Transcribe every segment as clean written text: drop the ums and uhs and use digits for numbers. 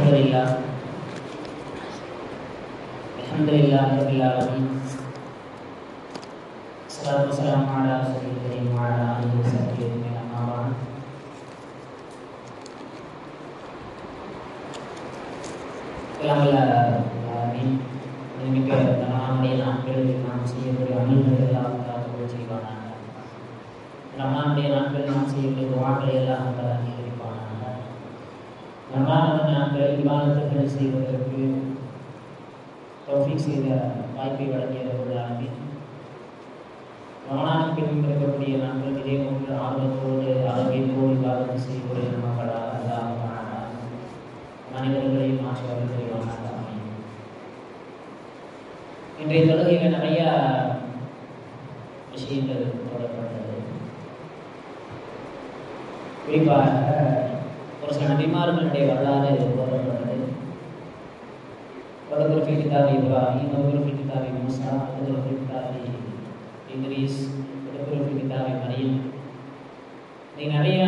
Alhamdulillah rabbil alamin. Wassalatu wassalamu ala rasulil karim wa ala alihi wasahbihi ajma'in, amma ba'd. Alhamdulillah மிக நம்முடைய நாட்களில் நாம் செய்யக்கூடிய அமல்கள் எல்லாம் அல்லாஹ் செய்வானாக. நம்முடைய நாட்களில் நாம் செய்யக்கூடிய துஆக்களை எல்லாம் அல்லாஹ் அங்கீகரிப்பானாக. நம்முடைய நாட்களில் இபாதத்துகள் செய்வதற்கு தௌஃபீக் செய்த வாய்ப்பை வழங்கியவர்களாக ரமலானுக்கு பின் இருக்கக்கூடிய நாட்கள் இதே போன்று ஆர்வத்தோடு ஆரோக்கியத்தோடு இபாதத்து செய்யக்கூடிய மக்களாக அல்லாஹ் மனிதர்களையும் ஆசிரியர்கள் செய்வானாக. இன்றைய தொழுகையில் நிறைய விஷயங்கள் தொடரப்பட்டது. குறிப்பாக ஒரு சில நபிமார்களுடைய வரலாறு தொடரப்பட்டது. வதகுர் ஃபி கிதாபி இப்ராஹீம், வதகுர் ஃபி கிதாபி மூஸா, வதகுர் ஃபி கிதாபி இத்ரீஸ், வதகுர் ஃபி கிதாபி மரியம். நிறைய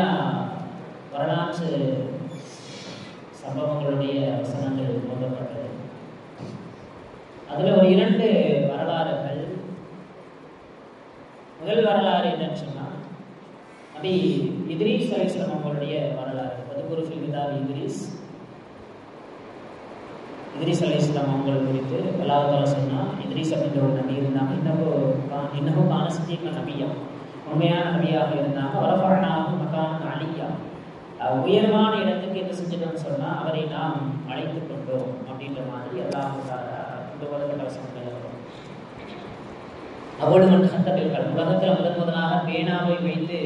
வரலாற்று சம்பவங்களுடைய வசனங்கள் போடப்பட்டது. அதில் ஒரு 2 வரலாறுகள். முதல் வரலாறு என்னன்னு சொன்னால் நபி இத்ரீஸ் அலைஹிஸ்ஸலாம் அவங்களுடைய வரலாறு. வதகுர் ஃபி கிதாபி இத்ரீஸ் அலைஹிஸ்ஸலாம் அவங்கள் குறித்து அல்லாஹ் தஆலா சொன்னால், இத்ரீஸ் அப்படின்ற ஒரு நபி இருந்தாங்க. இன்னமும் கானஸ்தீக நபியா, உண்மையான நபியாக இருந்தாங்க. வரஃபஅனாஹு மகானன் அலியா, உயர்வான இடத்துக்கு என்ன செஞ்சிட்டோம்னு சொன்னால் அவரை நாம் அழைத்து கொண்டோம் அப்படின்ற மாதிரி அல்லாஹ் தஆலா இந்த உலகத்தில் அவ்வளவு உலகத்தில் முதலாக பேனாவை வைத்து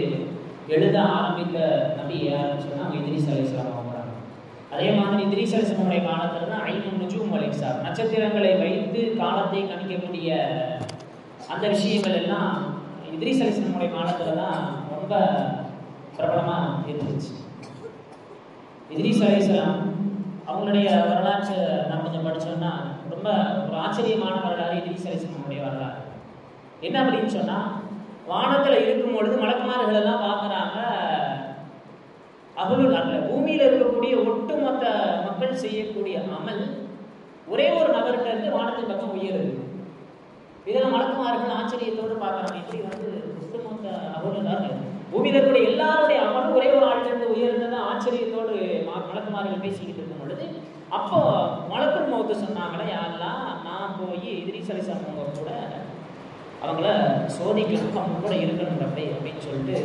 எழுத ஆரம்பித்த நபி யாருன்னு சொன்னால் இத்ரீஸ் அலைஹிஸ்ஸலாம் அவங்க. அதே மாதிரி இத்ரீஸ் அலைஹிஸ்ஸலாமுடைய காலத்தில் தான் ஐநூறு நுஜூம் வல் ஹிசாப், நட்சத்திரங்களை வைத்து காலத்தை கணிக்கக்கூடிய அந்த விஷயங்கள் எல்லாம் இத்ரீஸ் அலைஹிஸ்ஸலாமுடைய காலத்தில் தான் ரொம்ப பிரபலமாக இருந்துச்சு. இத்ரீஸ் அலைஹிஸ்ஸலாம் அவங்களுடைய வரலாற்றை நான் கொஞ்சம் படித்தோன்னா ரொம்ப ஒரு ஆச்சரியமான வரலாறு இத்ரீஸ் அலைஹிஸ்ஸலாமுடைய வரலாறு. என்ன அப்படின்னு சொன்னால், வானத்தில் இருக்கும் பொழுது மலக்குமார்கள் எல்லாம் பார்க்குறாங்க, அகலுல் அல்ல பூமியில் இருக்கக்கூடிய ஒட்டுமொத்த மக்கள் செய்யக்கூடிய அமல் ஒரே ஒரு நபர்கிட்ட இருந்து வானத்தின் பக்கம் உயருது. இதெல்லாம் மலக்குமார்கள் ஆச்சரியத்தோடு பார்க்குறாங்க. எப்படி ஒட்டுமொத்த அகலுல் அல்ல பூமியில் இருக்கக்கூடிய எல்லாருடைய அமலும் ஒரே ஒரு ஆள்கிட்ட உயர்ந்தது ஆச்சரியத்தோடு மலக்குமார்கள் பேசிக்கிட்டு இருக்கும் பொழுது, அப்போ மலக்குல் மௌத் சொன்னாங்களே, யாரெல்லாம் நான் போய் இத்ரீஸ் அலைஹிஸ்ஸலாம் அவங்க கூட அவங்கள சோதிக்கணும், அவங்க கூட இருக்கணும் அப்படின்னு சொல்லிட்டு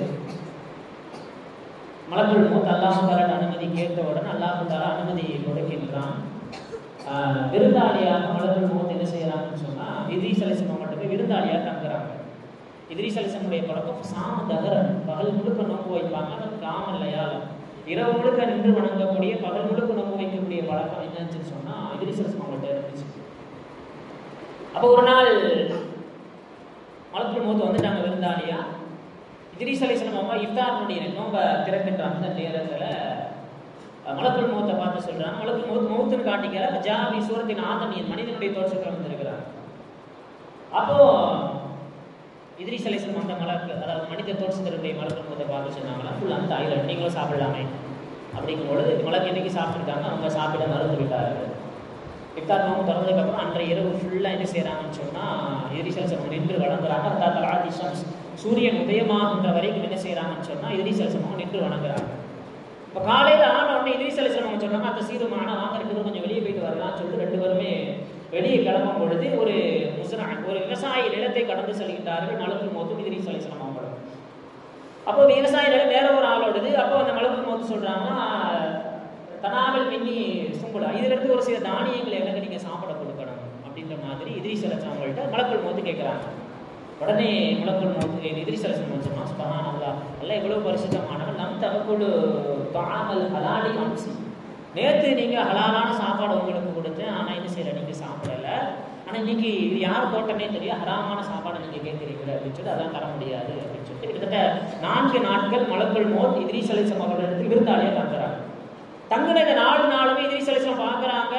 மலக்குல் மௌத் அல்லாஹ் தஆலா அனுமதி கேட்டவுடன் அல்லாஹ் தஆலா அனுமதி கொடுக்கின்றான். விருந்தாளியாக மலக்குல் மௌத் என்ன செய்யறாங்கன்னு சொன்னால், இத்ரீஸ் அலைஹிஸ்ஸலாம் மட்டுமே விருந்தாளியாக தங்குறாங்க. இத்ரீஸ் அலைஹிஸ்ஸலாமுடைய பழக்கம் சாம தகரன், பகல் முழுக்க நோன்பு வைப்பாங்க. அது காம இல்லையால் இரவு முழுக்க நின்று வணங்கக்கூடிய, பகல் முழுக்க நோன்பு வைக்கக்கூடிய பழக்கம் என்னன்னு சொன்னால் இத்ரீஸ் அலைஹிஸ்ஸலாம் அவங்கள்ட்ட இருந்துச்சு. அப்போ ஒரு நாள் மலக்குல் மௌத் வந்துட்டாங்க விருந்தாளியா. இத்ரீஸ் அலைஹிஸ்ஸலாம் அவங்க இஃப்தாருடைய நோன்பை திறக்கின்ற அந்த நேரத்தில் மலக்குல் மௌத்தை பார்த்து சொல்கிறாங்க. மலக்குல் மௌத் மௌத்துன்னு காட்டிக்கிற ஜாவி சூரத்தின் ஆதமியின் மனிதனுடைய தோற்றத்தில் வந்திருக்கிறாங்க. அப்போது இத்ரீஸ் அலைஹிஸ்ஸலாம் அந்த மலக்கு, அதாவது மனித தோற்றத்தினுடைய மலக்குல் மௌத்தை பார்த்து சொன்னாங்கன்னா, ஃபுல் அந்த ஐலண்ட் நீங்களும் சாப்பிடலாமே அப்படிங்கும்பொழுது மலக்கு இன்னைக்கு சாப்பிட்டுருக்காங்க, அவங்க சாப்பிட மறுத்து விட்டார்கள். இஃப்தார் நோன்பு திறந்ததுக்கப்புறம் அன்றைய இரவு ஃபுல்லாக என்ன செய்கிறாங்கன்னு சொன்னால் இத்ரீஸ் அலைஹிஸ்ஸலாம் நின்று வணங்குறாங்க. சூரியன் உதயமாகின்ற வரைக்கும் என்ன செய்கிறாங்கன்னு சொன்னால் இத்ரீஸ் அலைஹிஸ்ஸலாம் நின்று வணங்குறாங்க. இப்போ காலையில் ஆன உடனே இத்ரீஸ் அலைஹிஸ்ஸலாம் அவங்க சொன்னாங்க, அந்த சீருமான வாங்க 2 பேரும் கொஞ்சம் வெளியே போயிட்டு வரலாம்னு சொல்லிட்டு 2 பேருமே வெளியே கிளம்பும் பொழுது ஒரு ஒரு விவசாய நிலத்தை கடந்து செல்கின்றார்கள் மலக்குல் மௌத்தும் இத்ரீஸ் அலைஹிஸ்ஸலாம் அவங்களும். அப்போ விவசாய நிலம் வேற ஒரு ஆளோடது. அப்போ அந்த மலக்குல் மௌத் சொல்கிறாங்க, தனாவல் மின்னி சும்புலா, இதிலிருந்து ஒரு சில தானியங்களை எனக்கு நீங்கள் சாப்பிட கொடுக்கணும் அப்படின்ற மாதிரி இத்ரீஸ் அலைஹிஸ்ஸலாம் அவங்கள்ட்ட மலக்குல் மௌத் கேட்குறாங்க. உடனே மலக்குல் மௌத் இத்ரீஸ் அலைஹிஸ்ஸலாம் சொன்னால், சுப்ஹானல்லாஹ், எல்லாம் இவ்வளோ பரிசுத்தமானவன், நம் தகக்குழு தாமல் ஹலாலி அம்சி, நேற்று நீங்கள் ஹலாலான சாப்பாடு உங்களுக்கு கொடுத்தேன், ஆனால் என்ன செய்யலை, நீங்கள் சாப்பிடலை. ஆனால் இன்னைக்கு இது யார் தோட்டமே தெரியும், ஹராமான சாப்பாடை நீங்கள் கேட்குறீங்களே அப்படின்னு சொல்லிட்டு அதான் தர முடியாது அப்படின்னு சொல்லிட்டு கிட்டத்தட்ட 4 நாட்கள் மலக்குல் மௌத் இத்ரீஸ் அலைஹிஸ்ஸலாம் அவர்களிடத்தில் விருந்தாளியாக தங்குறாங்க. தங்குன இந்த 4 நாளுமே இத்ரீஸ் அலைஹிஸ்ஸலாம் பார்க்குறாங்க,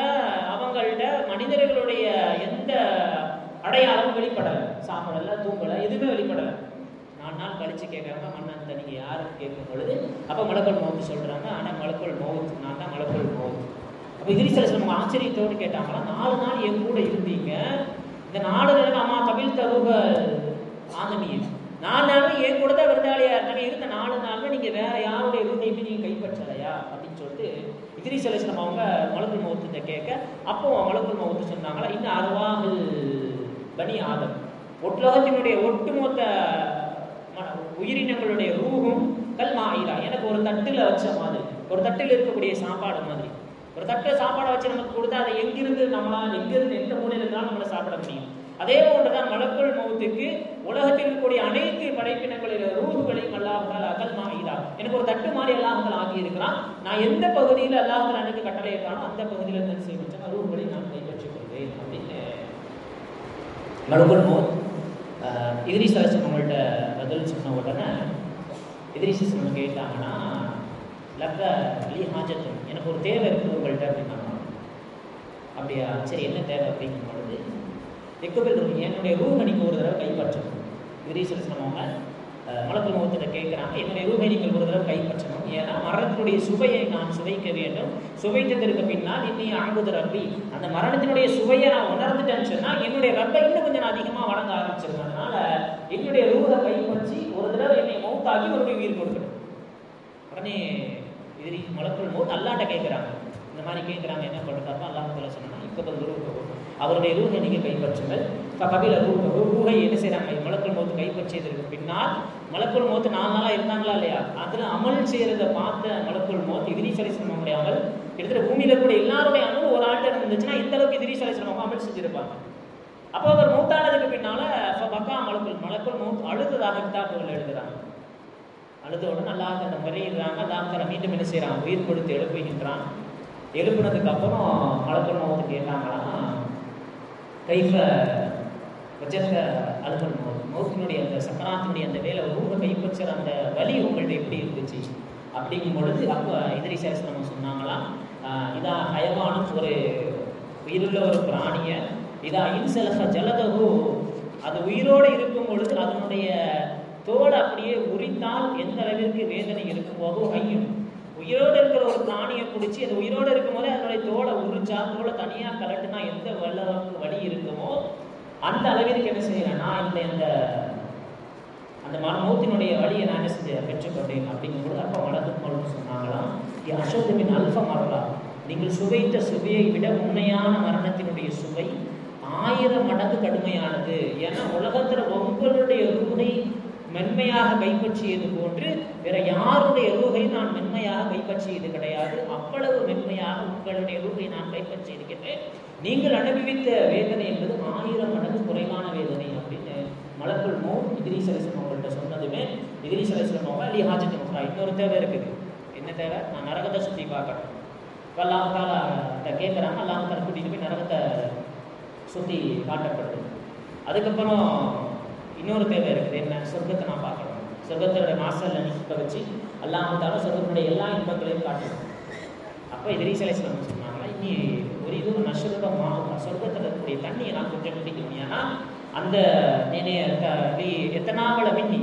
அவங்கள்ட்ட மனிதர்களுடைய எந்த அடையாளமும் வெளிப்படலை, சாப்பிடலை, தூங்கலை, எதுவுமே வெளிப்படலை. 4 நாள் கழிச்சு கேட்குறாங்க, மன்னன் நீங்கள் யாருன்னு கேட்கும் பொழுது அப்போ மலக்குல் மௌத் சொல்கிறாங்க, ஆனால் மலக்குல் மௌத் நான் தான் மலக்குல் மௌத். அப்போ அப்போ இத்ரீஸ் அலைஹிஸ்ஸலாம் ஆச்சரியத்தோடு கேட்டாங்களா, 4 நாள் என் கூட இருந்தீங்க, இந்த 4 நாள் அம்மா கபில் தருக ஆதமியில் 4 நாளும் என் கூட தான் விருந்தாளியா இருந்தாங்க, இருந்த 4 நாளுமே நீங்க வேற யாருடைய ரூஹையுமே நீங்க கைப்பற்றலையா அப்படின்னு சொல்லிட்டு இத்ரீஸ் அலைஹிஸ்ஸலாம் அவங்க மலக்குல் மௌத்தை கேட்க, அப்போ மலக்குல் மௌத் சொன்னாங்களா, இன்னும் அர்வாஹுல் பனி ஆதம், ஒட்டுலகத்தினுடைய ஒட்டுமொத்த உயிரினங்களுடைய ரூஹும் கல்மாயிலா, எனக்கு ஒரு தட்டுல வச்ச மாதிரி, ஒரு தட்டில் இருக்கக்கூடிய சாப்பாடு மாதிரி, ஒரு தட்டில் சாப்பாடை வச்சு நமக்கு கொடுத்தா அதை எங்கிருந்து நம்மளால் எங்கிருந்து எந்த மூலையில் இருந்தாலும் நம்மளை சாப்பிட முடியும். அதே போன்றுதான் மலக்குல் மௌத்துக்கு உலகத்தில் இருக்கக்கூடிய அனைத்து படைப்பினங்களில் ரூஹுகளையும் அல்லாஹ்தால் கல்மாயிலா, எனக்கு ஒரு தட்டு மாதிரி அல்லாஹ்தால் ஆக்கி இருக்கிறான். நான் எந்த பகுதியில் அல்லாஹ்தால் எனக்கு கட்டளை இருக்கானோ அந்த பகுதியில் இருந்து செய்ய ரூஹுகளை நான் கைப்பற்றிக் கொள்வேன் அப்படின்னு மலக்குல் மௌத் இத்ரீஸ் அலைஹிஸ்ஸலாம் அவங்கள்ட்ட பதில் சொன்ன உடனே இத்ரீஸ் அலைஹிஸ்ஸலாம் கேட்டாங்கன்னா, லக்க அலி ஹாஜத்தும், எனக்கு ஒரு தேவை இருக்குது உங்கள்கிட்ட அப்படின்னாங்க. அப்படியா, சரி என்ன தேவை அப்படிங்கும் பொழுது, எக்கபில் என்னுடைய ரூஹை நீங்கள் ஒரு தடவை கைப்பற்றணும். இத்ரீஸ் அலைஹிஸ்ஸலாம் அவங்க மலக்குல் மௌத்திட்ட கேட்குறாங்க, என்னுடைய ரூஹை நீங்கள் ஒரு தடவை கைப்பற்றணும், ஏன்னா மரணத்தினுடைய சுவையை நான் சுவைக்க வேண்டும், சுவைத்ததற்கு பின்னால் இன்னும் ஆகுது ரப்பி, அந்த மரணத்தினுடைய சுவையை நான் உணர்ந்துட்டேன்னு சொன்னால் என்னுடைய ரப்பை இன்னும் கொஞ்சம் நான் அதிகமாக வணங்க ஆரம்பிச்சிருக்கேன். அதனால என்னுடைய ரூஹை கைப்பற்றி ஒரு தடவை என்னை மௌத்தாக்கி ஒரு உயிர் கொடுக்கணும். உடனே இத்ரீஸ் மலக்குல் மௌத் அல்லாஹ்ட்ட கேட்குறாங்க, இந்த மாதிரி கேட்குறாங்க, என்ன பண்ணுறாங்க, அல்லாஹ் தஆலா சொன்னா இக்கபல் ரூஹு, அவருடைய ரூஹை நீங்கள் கைப்பற்றுங்கள். கபில ரூஹை என்ன செய்கிறாங்க, மலக்குல் மௌத் கைப்பற்றியதற்கு பின்னால் மலக்குல் மௌத் 4 நாளாக இருந்தாங்களா இல்லையா, அதில் அமல் செய்கிறத பார்த்த மலக்குல் மௌத் இத்ரீஸ் அலைஹிஸ்ஸலாம் அவங்களுடைய அமல், கிட்டத்தட்ட பூமியில் இருக்கக்கூடிய எல்லாருடைய அமல் ஒரு ஆள்கிட்ட இருந்துச்சுன்னா இந்த அளவுக்கு இத்ரீஸ் அலைஹிஸ்ஸலாம் அவங்க அமல் செஞ்சிருப்பாங்க. அப்போ அவர் மௌத்தானதுக்கு பின்னால பக்கா மலக்குல் மௌத் அழுததாக கிதாபுகள் எழுதுறாங்க. அழுத உடனே அல்லாஹ் அந்த முறையிடுறாங்க, அல்லாஹ் தஆலா மீண்டும் என்ன செய்கிறான், உயிர் கொடுத்து எழுப்புகின்றான். எழுப்புனதுக்கு அப்புறம் மலக்குல் மௌத் கேட்டாங்கன்னா, கைஃப வஜத்த அல்மல் மௌத், மௌத்தினுடைய அந்த சக்கராத்தினுடைய அந்த வேலை ரூஹை கைப்பற்றுற அந்த வலி உங்கள்கிட்ட எப்படி இருந்துச்சு அப்படிங்கும் பொழுது, அப்போ இத்ரீஸ் அலைஹிஸ்ஸலாம் சொன்னாங்களாம், இதா ஹயவானும் ஒரு உயிருள்ள ஒரு பிராணியை, இதா இன்சலஹ ஜலதஹு, அது உயிரோடு இருக்கும் பொழுது அதனுடைய தோலை அப்படியே உரித்தால் எந்த அளவிற்கு வேதனை இருக்கும்போதோ ஐயும், உயிரோடு இருக்கிற ஒரு பிராணியை பிடிச்சி அது உயிரோடு இருக்கும் போதே அதனுடைய தோலை உரிச்சா, தோலை தனியாக கலட்டுனா எந்த அளவுக்கு வலி இருக்குமோ அந்த அளவிற்கு என்ன செய்யறேன்னா இந்த அந்த மௌத்தினுடைய வழியை நான் என்ன செஞ்ச பெற்றுக்கொண்டேன் அப்படிங்கும்போது, அப்போ மலக்குல் சொன்னாங்களாம், அஷத்துமின் அல்ஃப மரலா, நீங்கள் சுவைத்த சுவையை விட உண்மையான மரணத்தினுடைய சுவை 1000 மடங்கு கடுமையானது. ஏன்னா உலகத்தில் உங்களுடைய ரூஹை மென்மையாக கைப்பற்றியது போன்று வேற யாருடைய ரூஹை நான் மென்மையாக கைப்பற்றியது கிடையாது, அவ்வளவு மென்மையாக உங்களுடைய ரூஹை நான் கைப்பற்றி இருக்கின்றேன். நீங்கள் அனுபவித்த வேதனை என்பது 1000 மடங்கு குறைவான வேதனை அப்படின்னு மலக்குல் மௌத் இத்ரீஸ் அலைஹிஸ்ஸலாம் அவங்கள்ட்ட சொன்னதுமே, இத்ரீஸ் அலைஹிஸ்ஸலாம் அவங்க அலி ஹாஜத் உக்ரா, இன்னொரு தேவை இருக்குது. என்ன தேவை, நான் நரகத்தை சுற்றி பார்க்கணும். இப்போ அல்லாஹ் தஆலா கேட்குறாங்க, அல்லாஹ் தஆலா கூட்டிகிட்டு போய் நரகத்தை சுற்றி காட்டப்படுது. அதுக்கப்புறம் இன்னொரு தேவை இருக்குது, என்ன, சொர்க்கத்தை நான் பார்க்கணும். சொர்க்கத்தோட மாஸ்டரில் நிற்க வச்சு அல்லாஹ் தஆலா சொர்க்கத்தினுடைய எல்லா இன்பங்களையும் காட்டணும். அப்போ இத்ரீஸ் அலைஹிஸ்ஸலாம் சொன்னாங்களா, இனி ஒரு இது நஷ்டமாக சொர்க்கத்தில் இருக்கக்கூடிய தண்ணியை நான் கொஞ்சம் குடிக்கணும். ஏன்னா அந்த எத்தனாவள மின்னி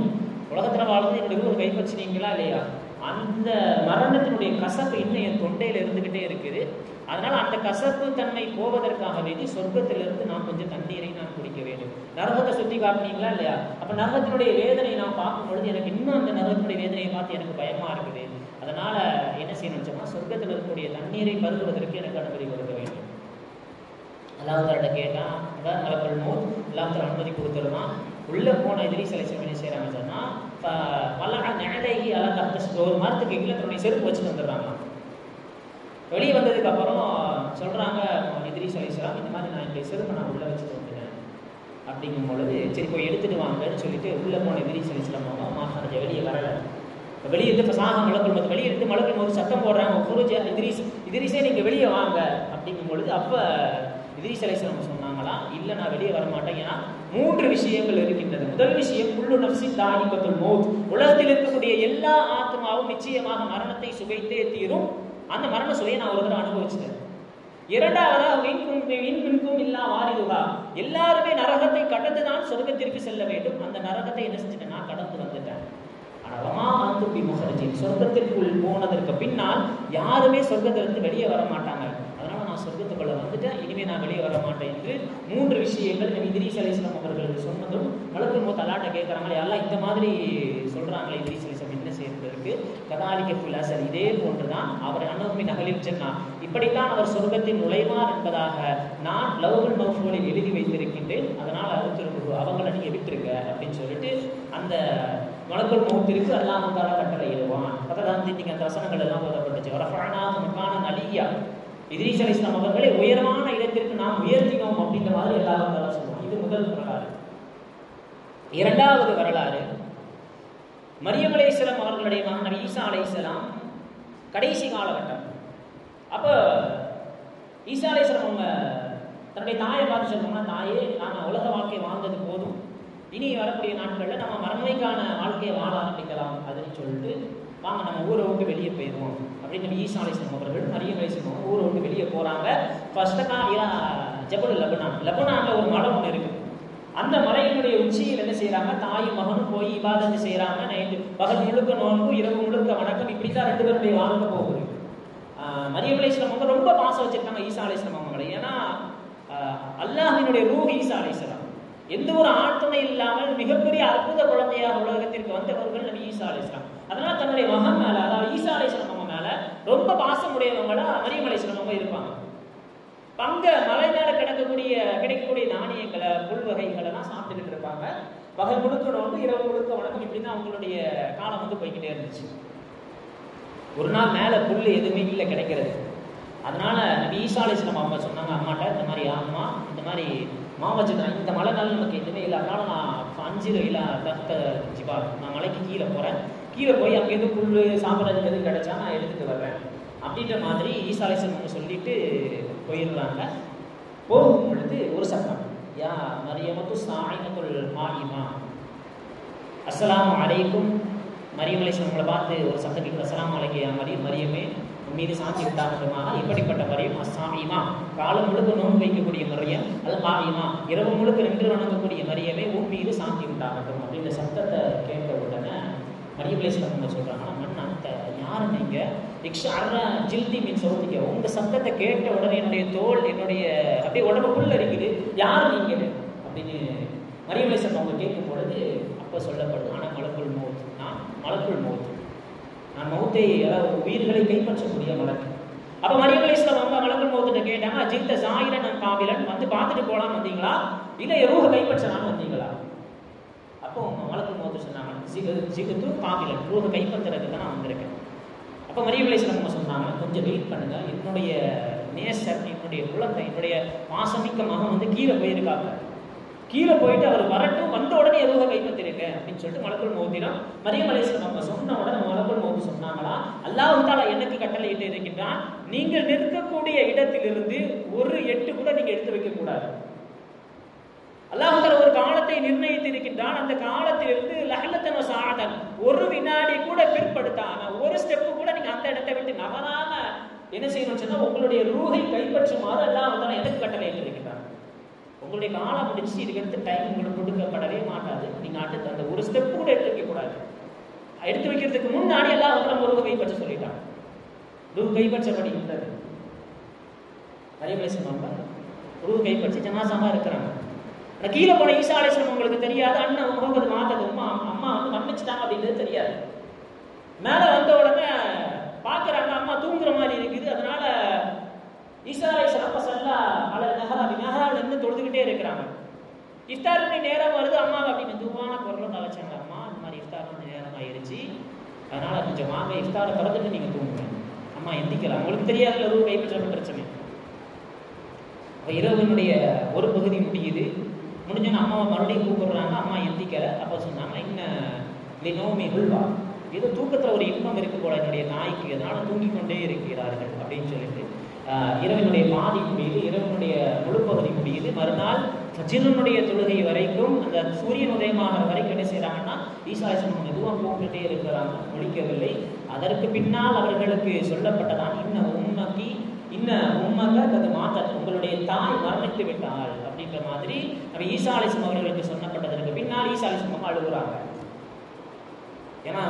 உலகத்தில் வாழ்ந்து என்னுடைய ஒரு கைப்பற்றினீங்களா இல்லையா, அந்த மரணத்தினுடைய கசப்பு இன்னும் என் தொண்டையில் இருந்துக்கிட்டே இருக்குது. அதனால் அந்த கசப்பு தன்மை போவதற்காக வேண்டி சொர்க்கத்திலிருந்து நான் கொஞ்சம் தண்ணீரை நான் குடிக்க வேண்டும். நரகத்தை சுற்றி காட்டினீங்களா இல்லையா, அப்போ நரகத்தினுடைய வேதனையை நான் பார்க்கும் பொழுது எனக்கு இன்னும் அந்த நரகத்தினுடைய வேதனையை பார்த்து எனக்கு பயமாக இருக்குது. அதனால் என்ன செய்யணும்னு சொன்னால் சொர்க்கத்தில் இருக்கக்கூடிய தண்ணீரை பருகுவதற்கு எனக்கு அனுமதி கொடுக்க வேண்டும். அல்லாஹ் தஆலா கேட்டான், அதான் மலக்குல் மௌத் அல்லாஹ் தஆலா அனுமதி கொடுத்துருந்தான். உள்ளே போன இத்ரீஸ் அலைஹிஸ்ஸலாம் என்ன செய்கிறாங்க சொன்னால், வல்லா நெகலைகி அல்லா தஹ்த ஒரு மரத்துக்கு கீழே தன்னுடைய செருப்பு வச்சுட்டு வந்துடுறாங்க. வெளியே வந்ததுக்கு அப்புறம் சொல்கிறாங்க இத்ரீஸ் அலைஹிஸ்ஸலாம், இந்த மாதிரி நான் என்னுடைய செருப்பை நான் உள்ளே வச்சுட்டு வந்துட்டேன் அப்படிங்கும் பொழுது, சரி போய் எடுத்துட்டு வாங்கன்னு சொல்லிட்டு உள்ளே போன இத்ரீஸ் அலைஹிஸ்ஸலாம் அவங்க மாஹரஜ வெளியே வரலை. வெளியே இருந்து சாக மலக்குல் மௌத் வெளியே இருந்து மலக்குல் மௌத் சத்தம் போடுறாங்க, குருஜ இத்ரீஸே நீங்கள் வெளியே வாங்க அப்படிங்கும் பொழுது, அப்போ இத்ரீஸ் அலைஹிஸ்ஸலாம் சொன்னாங்களா, இல்லை நான் வெளியே வரமாட்டேன். ஏன்னா 3 விஷயங்கள் இருக்கின்றது. முதல் விஷயம், குல்லு நஃப்ஸின் தாயிகத்துல் மௌத், உலகத்தில் இருக்கக்கூடிய எல்லா ஆத்மாவும் நிச்சயமாக மரணத்தை சுவைத்தே தீரும். அந்த மரண சுவையை நான் ஒரு தடவை அனுபவிச்சிட்டேன். இரண்டாவதா மின்கும் இல்லா வாரிதுஹா, எல்லாருமே நரகத்தை கடந்துதான் சொர்க்கத்திற்கு செல்ல வேண்டும். அந்த நரகத்தை என்ன செஞ்சுட்டேன், நான் கடந்து வந்துட்டேன். சொர்க்கத்திற்குள் போனதற்கு பின்னால் யாருமே சொர்க்கத்திலிருந்து வெளியே வர மாட்டாங்க. அதனால வந்துட்டேன், இனிமேல் நான் வெளியே வர மாட்டேன் என்று 3 விஷயங்கள் நபி இத்ரீஸ் அலைஹிஸ்ஸலாம் அவர்களுக்கு சொன்னதும் மலக்குல் மௌத் அல்லாஹ்ட்ட கேட்குறாங்க, அல்லாஹ் இந்த மாதிரி சொல்கிறாங்களே இத்ரீஸ் அலைஹிஸ்ஸலாம் என்ன செய்யறதுக்கு கதாலிக்க புல்லாசல் இதே போன்றுதான் அவர் அன்னஹுமின் அஹ்லில் ஜன்னா இப்படித்தான் அவர் சொர்க்கத்தில் நுழைவார் என்பதாக நான் லவ்ஹுல் மஹ்ஃபூலில் எழுதி வைத்திருக்கின்றேன், அதனால் அறுத்திருக்கு அவங்கள நீங்க விட்டுருங்க அப்படின்னு சொல்லிட்டு அந்த மலக்குல் மௌத்திற்கு அல்லாஹ் தஆலா கட்டளை இடுவான். அதான் நீங்க அந்த வசனங்கள் எல்லாம் ஓதப்பட்டுச்சு. ரஃபஅனாஹு மகானன் அலிய்யா, இத்ரீஸ் அலைஹிஸ்ஸலாம் அவர்களை உயரமான இடத்திற்கு நாம் உயர்த்தினோம் அப்படின்ற மாதிரி அல்லாஹ் தஆலா சொல்லுவான். இது முதல் வரலாறு. இரண்டாவது வரலாறு, மரியம் அலைஹிஸ்ஸலாம் அவர்களுடைய மகன் நபி ஈசா அலைஹிஸ்ஸலாம் கடைசி காலகட்டம். அப்போ ஈசா அலைஹிஸ்ஸலாம் அவங்க தன்னுடைய தாயை பார்த்து சொல்லுவாங்க, தாயே நாங்கள் உலக வாழ்க்கை வாழ்ந்தது போதும், இனி வரக்கூடிய நாட்களில் நம்ம மறுமைக்கான வாழ்க்கையை வாழ ஆரம்பிக்கலாம் அப்படின்னு சொல்லிட்டு வாங்க நம்ம ஊரை விட்டு வெளியே போயிடுவோம் அப்படின்னு ஈசா அலைஹிஸ்ஸலாம் அவர்கள் மரியம் அலைஹிஸ்ஸலாம் ஊரை விட்டு வெளியே போகிறாங்க. ஃபர்ஸ்டக்கா ஜபல் லெபனான்ல ஒரு மலை ஒன்று இருக்குது. அந்த மலையினுடைய உச்சியில் என்ன செய்யறாங்க, தாயும் மகனும் போய் இபாதத்து செய்யறாங்க. நைட்டு பகல் முழுக்க நோன்பு, இரவு முழுக்க வணக்கம், இப்படித்தான் 2 பேருடைய வாழ்க்கை போகுது. மரியம் அலைஹிஸ்ஸலாம் அவங்க ரொம்ப பாசம் வச்சிருக்காங்க ஈசா அலைஹிஸ்ஸலாம் அவங்களை. ஏன்னா அல்லாஹ்வினுடைய ரூஹ் ஈசா அலைஹிஸ்ஸலாம் எந்த ஒரு ஆழ்த்துணை இல்லாமல் மிகப்பெரிய அற்புத குழந்தையாக உலகத்திற்கு வந்தவர்கள் நபி ஈசா அலைஹிஸ்ஸலாம். அதனால தன்னுடைய மகன் மேல, அதாவது ஈசா அலைஹிஸ்ஸலாம் அவங்க மேல ரொம்ப பாசமுடையவங்களா மரியம் அலைஹிஸ்ஸலாம் அவங்க இருப்பாங்க. அங்க மலை மேல கிடைக்கக்கூடிய தானியங்களை, புல் வகைகளை எல்லாம் சாப்பிட்டுக்கிட்டு இருப்பாங்க. பகல் முழுக்க நோன்பு, இரவு முழுக்க வணக்கம், இப்படிதான் அவங்களுடைய காலம் வந்து போய்கிட்டே இருந்துச்சு. ஒரு நாள் மேல புல் எதுவுமே இல்லை கிடைக்கிறது. அதனால நபி ஈசா அலைஹிஸ்ஸலாம் அவங்க சொன்னாங்க அம்மாட்ட, இந்த மாதிரி அம்மா இந்த மாதிரி மாவச்சுதான் இந்த மழை நாள் நமக்கு எதுவுமே இல்லை, அதனால நான் 5 இல்லை நான் மலைக்கு கீழே போறேன், கீழே போய் அங்கேருந்து புல் சாப்பிட்றதுக்கு எதுவும் கிடைச்சா நான் எடுத்துட்டு வர்றேன் அப்படின்ற மாதிரி ஈசா அலைஹிஸ்ஸலாம் சொல்லிட்டு போயிடுறாங்க. போகும் பொழுது ஒரு சத்தம், யா மரியமத்து சாயினத்துல் மாயிமா, அஸ்ஸலாமு அலைக்கும். மரியம் அலைஹிஸ்ஸலாம் உங்களை பார்த்து ஒரு சத்தம் கேட்குது, அஸ்ஸலாமு அலைக்கும் யா மரியமே, உன் மீது சாந்தி உண்டாகட்டுமாக. இப்படிப்பட்ட மரியம் அஸ்ஸாயிமா, காலம் முழுக்க நோன்பு வைக்கக்கூடிய மரியம், அது மாயிமா, இரவு முழுக்க நின்று வணங்கக்கூடிய மரியமே, உன் மீது சாந்தி உண்டாகட்டும் அப்படின்ற சத்தத்தை கேட்ட உடனே மரியம் அலைஹிஸ்ஸலாம் அவங்க சொல்றாங்க, மன்னன் யாரு நீங்க, ஜில்தி மீன் சௌதிக்க, உங்க சத்தத்தை கேட்ட உடனே என்னுடைய தோல் என்னுடைய அப்படியே உடம்புக்குள்ள இருக்குது, யார் நீங்க அப்படின்னு மரியம் அலைஹிஸ்ஸலாம் அவங்க கேட்கும் பொழுது அப்ப சொல்லப்படுது, ஆனா மலக்குல் மௌத், நான் மலக்குல் மௌத், நான் மௌத்தை, அதாவது உயிர்களை கைப்பற்றக்கூடிய மலக்கு. அப்ப மரியம் அலைஹிஸ்ஸலாம் அவங்க மலக்குல் மௌத்திட்ட கேட்டாங்க, ஜித்த ஜாயிரன் காபிலன், வந்து பார்த்துட்டு போலாம் வந்தீங்களா, இல்ல ரூஹ கைப்பற்றலான்னு வந்தீங்களா? அப்போ மலக்குல் மௌத் சொன்னாங்க, ஜிகத்து காபிலன், ரூஹ கைப்பற்றுறதுக்கு தான் நான் வந்திருக்கேன். அப்போ மரியம் அலைஹிஸ்ஸலாம் அவங்க சொன்னாங்க, கொஞ்சம் வெயிட் பண்ணுங்க, என்னுடைய நேசர், என்னுடைய குழந்தை, என்னுடைய பாசமிக்க மகன் வந்து கீழே போயிருக்காங்க, கீழே போயிட்டு அவர் வரட்டும், வந்த உடனே ரூஹ கைப்பற்றிருங்க அப்படின்னு சொல்லிட்டு மலக்குல் மௌத்திடம் மரியம் அலைஹிஸ்ஸலாம் அவங்க சொன்ன உடனே மலக்குல் மௌத் சொன்னாங்களா, அல்லாஹ் தஆலா எனக்கு கட்டளையிட்டு இருக்கின்றான், நீங்கள் நிற்கக்கூடிய இடத்திலிருந்து ஒரு எட்டு கூட நீங்க எடுத்து வைக்க கூடாது. அல்லாஹ் தஆலா ஒரு காலத்தை நிர்ணயித்து இருக்கின்றான், அந்த காலத்திலிருந்து லஹலத்தன் வஸாஅதன், ஒரு வினாடி கூட பிற்படுத்தாம, ஒரு ஸ்டெப் கூட நீங்க அந்த இடத்தை விட்டு நகராம என்ன செய்யணும்னு சொன்னா உங்களுடைய ரூஹை கைப்பற்றுமாறு அல்லாஹ் தஆலா எனக்கு கட்டளையிட்டு இருக்கின்றான். உங்களுடைய காலம் முடிச்சு இதுக்கு அடுத்து டைம் உங்களுக்கு கொடுக்கப்படவே மாட்டாது, நீங்க அடுத்து அந்த ஒரு ஸ்டெப் கூட எடுத்து வைக்க கூடாது. எடுத்து வைக்கிறதுக்கு முன்னாடி அல்லாஹ் தஆலா ரூஹை கைப்பற்ற சொல்லிட்டான். ரூஹ் கைப்பற்றப்படுகின்றது. மரியம் அலைஹிஸ்ஸலாம் ரூஹ் கைப்பற்றி ஜனாசாமா இருக்கிறாங்க. கீழே போன ஈசா அலைஹிஸ்ஸலாம் உங்களுக்கு தெரியாது, அண்ணன் முகமது மாத்தது அம்மா வந்து மன்னிச்சிட்டாங்க அப்படின்றது தெரியாது. மேல வந்த உடனே பாக்குறாங்க அம்மா தூங்குற மாதிரி இருக்குது. அதனால ஈசா அலைஹிஸ்ஸலாம் பசல்லா அல நஹராவில் இருந்து தொழுதுகிட்டே இருக்கிறாங்க. இஃப்தாருக்கு நேரம் வருது, அம்மா அப்படின்னு மெதுவான குரலை தான் வச்சாங்க, அம்மா இந்த மாதிரி இஃப்தாருக்கு நேரம் ஆயிடுச்சு, அதனால கொஞ்சம் வாங்க இஃப்தாரை திறந்துட்டு நீங்க தூங்குங்க. அம்மா எந்திக்கலாம், உங்களுக்கு தெரியாதுல ரூஹ் கைப்பற்றப்பட்டுருச்சுமே. இரவினுடைய ஒரு பகுதி முடியுது, முடிஞ்சோன்னு அம்மாவை மறுபடியும் கூப்பிடுறாங்க, அம்மா எந்திக்கலை. அப்போ சொன்னாங்க, இன்னும் நோமி ஹுல்வா, ஏதோ தூக்கத்தில் ஒரு இன்பம் இருக்கு போல என்னுடைய நாய்க்கு, அதனால தூங்கி கொண்டே இருக்கிறார்கள் அப்படின்னு சொல்லிட்டு இரவினுடைய பாதி முடியுது, இரவினுடைய முழுப்பகுதி முடியுது. மறுநாள் ஃபஜ்ருனுடைய தொழுகை வரைக்கும், அந்த சூரியன் உதயமாகிற வரைக்கும் என்ன செய்யறாங்கன்னா ஈசா அலைஹிஸ்ஸலாம் மெதுவாக கூப்பிட்டுட்டே இருக்கிறாங்க, முடிக்கவில்லை. அதற்கு பின்னால் அவர்களுக்கு சொல்லப்பட்டதான், அது மாற்ற உங்களுடைய தாய் மரணித்து விட்டாள் அப்படின்ற மாதிரி நம்ம ஈசா அலைஹிஸ்ஸலாம் அவர்களுக்கு சொன்னப்பட்டதற்கு பின்னால் ஈசா அலைஹிஸ்ஸலாம் அழுகுறாங்க. ஏன்னா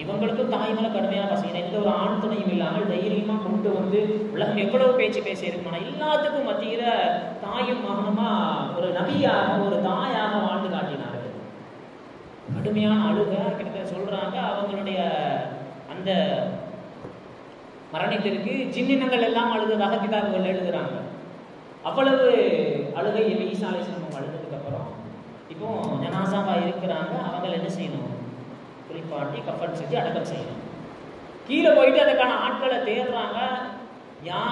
இவங்களுக்கும் தாய் மேல கடுமையான பசங்க, எந்த ஒரு ஆண் துணையும் இல்லாமல் தைரியமா கொண்டு வந்து உலகம் எவ்வளவு பேச்சு பேசியிருக்குமானா எல்லாத்துக்கும் மத்தியில தாயும் மகனுமா ஒரு நபியாக ஒரு தாயாக வாழ்ந்து காட்டினார்கள். கடுமையான அழுக கிட்ட சொல்றாங்க. அவங்களுடைய அந்த மரணத்திற்கு ஜின்னினங்கள் எல்லாம் அழுததாக கிதாபுகள் எழுதுறாங்க. அவ்வளவு அழுகை ஈசா அலைஹிஸ்ஸலாம் அழுதுக்கு அப்புறம் இப்போ ஜனாசாவா இருக்கிறாங்க. அவங்க என்ன செய்யணும்? குளிப்பாட்டி கஃபன் செஞ்சு அடக்கம் செய்யணும். கீழே போயிட்டு அதுக்கான ஆட்களை தேடுறாங்க.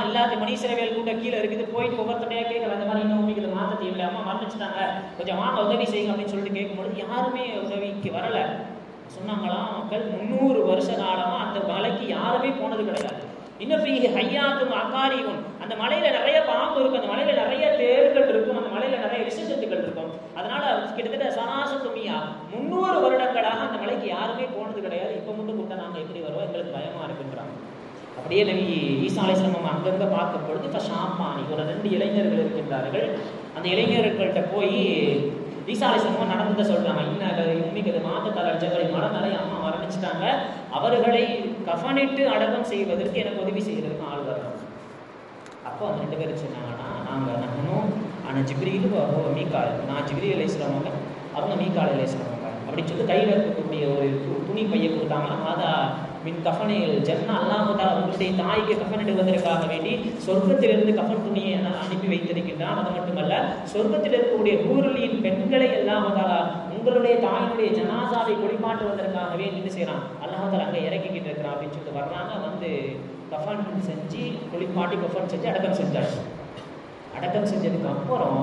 எல்லாத்தையும் மணிசிரவேல் கூட கீழே இருக்குது. போயிட்டு ஒவ்வொருத்தரையா கேட்கல, அந்த மாதிரி இன்னும் உங்களுக்கு இதை மாற்ற தேவையில்லை, அம்மா மரணிச்சுட்டாங்க, கொஞ்சம் வாங்க உதவி செய்யுங்க அப்படின்னு சொல்லிட்டு கேட்கும்பொழுது யாருமே உதவிக்கு வரல. சொன்னாங்களாம், மக்கள் 300 வருஷ காலமா அந்த மலைக்கு யாருமே போனது கிடையாது. இன்னும் ஹையாத்தும் அகாரியும், அந்த மலையில நிறைய பாம்பு இருக்கும், அந்த மலையில நிறைய தேள்கள் இருக்கும், அந்த மலையில நிறைய விஷஜந்துக்கள் இருக்கும். அதனால கிட்டத்தட்ட சனாசத்துமியா 300 வருடங்களாக அந்த மலைக்கு யாருமே போனது கிடையாது. இப்ப மட்டும் கூட்ட நாங்க எப்படி வருவோம், எங்களுக்கு பயமா இருக்குன்றாங்க. அப்படியே நபி ஈசா அலைஹிஸ்ஸலாம் அங்கங்க பார்க்கும் பொழுது ஷாப்பானி ஒரு 2 இளைஞர்கள் இருக்கின்றார்கள். அந்த இளைஞர்கள்ட்ட போய் ஈசா அலைஹிஸ்ஸலாம் நடந்ததை சொல்றாங்க. இன்னைக்கு மாதத்தால் ஜபரி மலை மேலே அம்மா மரணிச்சுட்டாங்க, அவர்களை கஃனிட்டு அடக்கம் செய்வதற்கு எனக்கு உதவி செய்யறதுக்கு ஆள் வர்றாங்க. அப்போ அந்த 2 பேரும் சொன்னாங்கன்னா, நானும் ஆனால் ஜிப்ரீல் மீகால், நான் ஜிப்ரீல் அலைஹிஸ்ஸலாம் அவங்க மீகால் அலைஹிஸ்ஸலாம் அப்படின்னு சொல்லி கையில் இருக்கக்கூடிய ஒரு துணி பையை கொடுத்தாங்கன்னா, மாதா மின் கஃபனில் ஜன்னா அல்லாஹ்வுதா உங்களுடைய தாய்க்கு கஃபன் இடுவதற்காக வேண்டி சொர்க்கத்திலிருந்து கஃபன் துணியை அனுப்பி வைத்திருக்கின்றான். அது மட்டுமல்ல, சொர்க்கத்தில் இருக்கக்கூடிய ஊருளியின் பெண்களை அல்லாஹ்வுதா உங்களுடைய தாயினுடைய ஜனாசாவை குளிப்பாட்டுவதற்காகவே என்ன செய்யறான், அல்லாஹ்வுதா அங்கே இறக்கிக்கிட்டு இருக்கிறான் அப்படின்னு சொல்லிட்டு வர்றாங்க. வந்து கஃபன் செஞ்சு குளிப்பாட்டி கஃபன் செஞ்சு அடக்கம் செஞ்சாச்சு. அடக்கம் செஞ்சதுக்கு அப்புறம்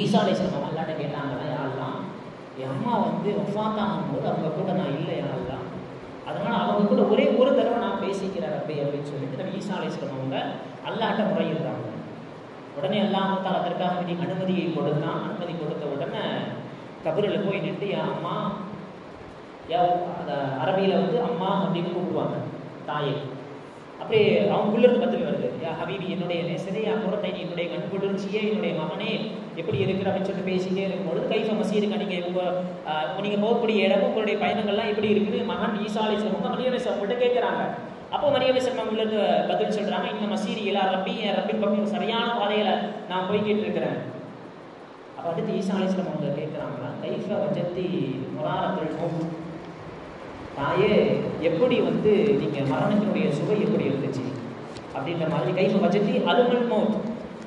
ஈசா அலைஹிஸ்ஸலாம் அல்லாஹ்ட்ட கேட்டாங்கன்னா, யாரெல்லாம் என் அம்மா வந்து வஃபாத்தாகும் போது அவங்க கூட நான் இல்லை யாரெல்லாம், அதனால அவங்க கூட ஒரே ஒரு தடவை நான் பேசிக்கிறேன் அப்படி அப்படின்னு சொல்லிட்டு நம்ம ஈசா அலைஹிஸ்ஸலாம் அவங்க அல்லாஹ்ட்ட முறையிடுறாங்க. உடனே அல்லாஹ் அதற்காக வேண்டி அனுமதியை கொடுத்தான். அனுமதி கொடுத்த உடனே கபரில் போய் நின்று யா அம்மா, அரபியில் வந்து அம்மா அப்படின்னு கூப்பிடுவாங்க தாயை. அப்படியே அவங்க உள்ளிருந்து பதில் வருது, யா ஹபீபி என்னுடைய நேசரே, யா குரத்தை என்னுடைய கண் குளிர்ச்சியே, என்னுடைய மகனே எப்படி இருக்கிற அப்படின்னு சொல்லிட்டு பேசிட்டே இருக்கும்பொழுது கைஃப மசீருக்கு நீங்கள் போகக்கூடிய இடமும் உங்களுடைய பயணங்கள்லாம் எப்படி இருக்குது மகன் ஈசா அலைஹிஸ்ஸலாம் மரியம் அலைஹிஸ்ஸலாம் உங்கள்கிட்ட கேட்குறாங்க. அப்போ மரியம் அலைஹிஸ்ஸலாம் உள்ளிருந்து பதில் சொல்கிறாங்க, இந்த மசீரி எல்லா ரப்பி என் ரப்பின் பக்கம் சரியான பாதையில் நான் போய்கிட்டு இருக்கிறேன். அப்போ அடுத்து ஈசா அலைஹிஸ்ஸலாம் அவங்க கேட்குறாங்கன்னா, கைஃப வஜத்தி முராரத்துல் மௌத், தாயே எப்படி வந்து நீங்கள் மரணத்தினுடைய சுவை எப்படி இருந்துச்சு அப்படின்ற மாதிரி, கைஃப வஜத்தி அலுமல் மௌத்,